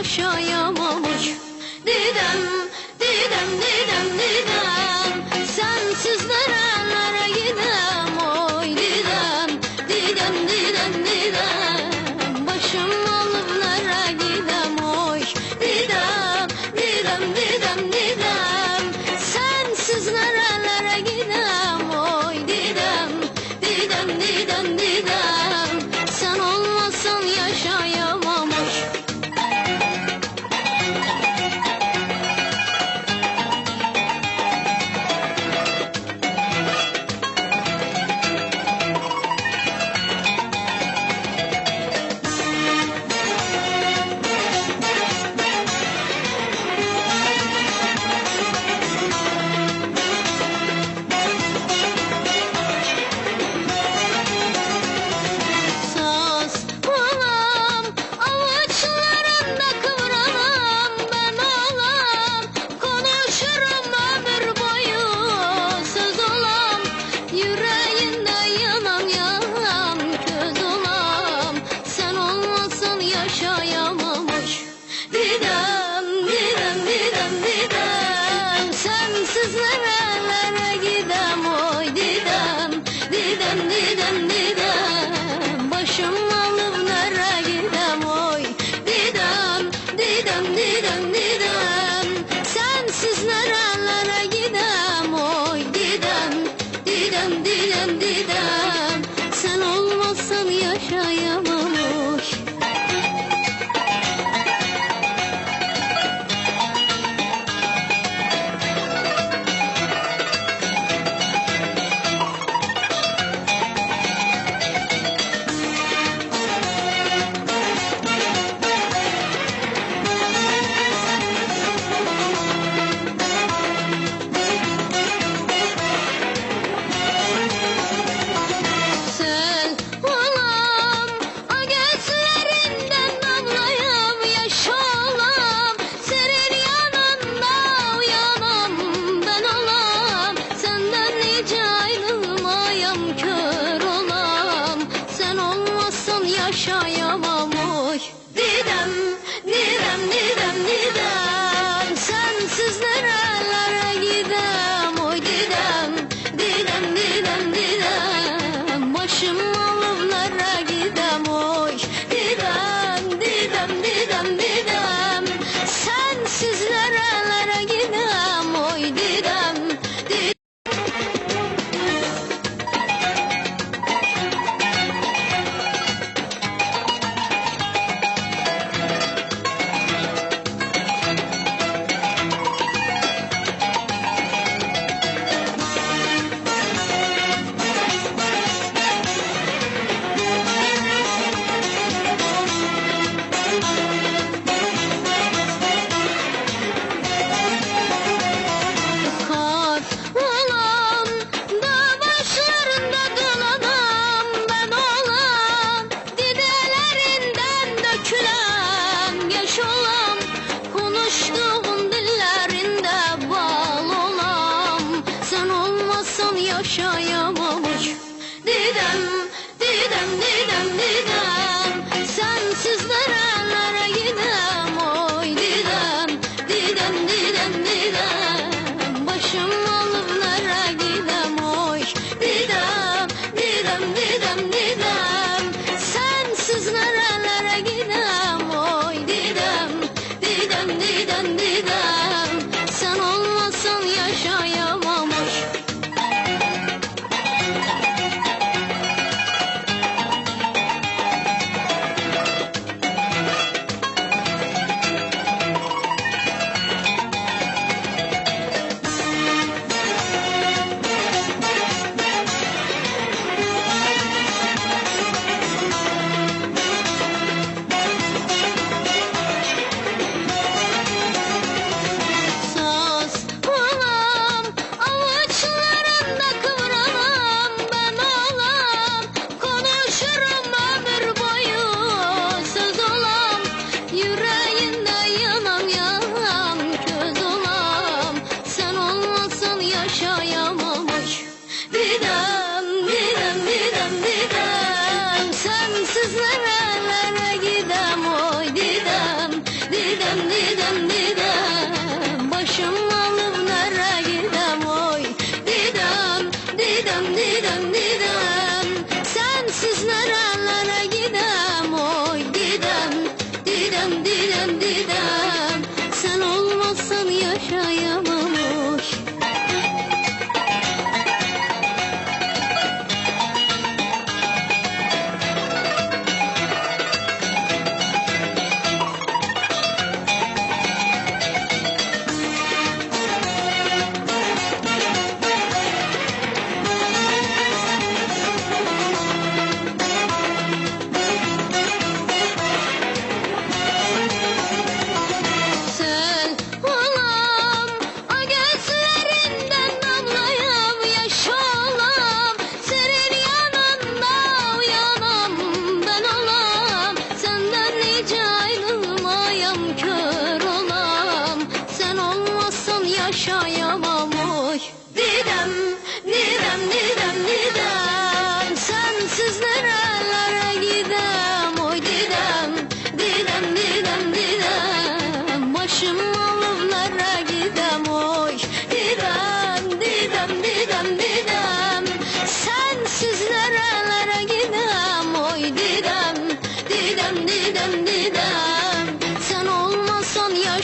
yaşayamamış. Didem, Didem, Didem, Didem, sensiz nerelere gidem, oy Didem, Didem, Didem, Didem, başım alıp nereye gidem, oy Didem, Didem, Didem, Didem, sensiz nerelere gidem, oy Didem, Didem, Didem, Didem, sen olmasan yaşayamamış. Yaşayamamış. Didem, Didem, Didem, Didem, sensiz nerelere gidem, oy Didem, Didem, Didem, Didem, başım alıp nereye gidem, oy Didem, Didem, Didem, Didem, sensiz nerelere gidem, oy Didem, Didem, Didem, Didem, sen olmazsan yaşayamamış. Yaşayamamış. Didem, Didem, Didem, Didem, sensiz nerelere gidem, oy Didem, Didem, Didem, Didem, başım alıp nereye gidem, oy Didem, Didem, Didem, Didem, sensiz nerelere gidem, oy Didem, Didem. Yaşayamamış. Didem, Didem, Didem, Didem, sensiz nerelere gidem, oy Didem, Didem, Didem, Didem, başım alıp nereye gidem, oy Didem, Didem, Didem, Didem, sensiz nerelere gidem, oy Didem, Didem, Didem, Didem, sen olmasan yaşayamamış.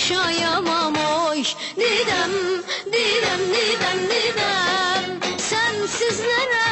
yaşayamam oy. Didem, didem, didem, didem. Sensiz nereye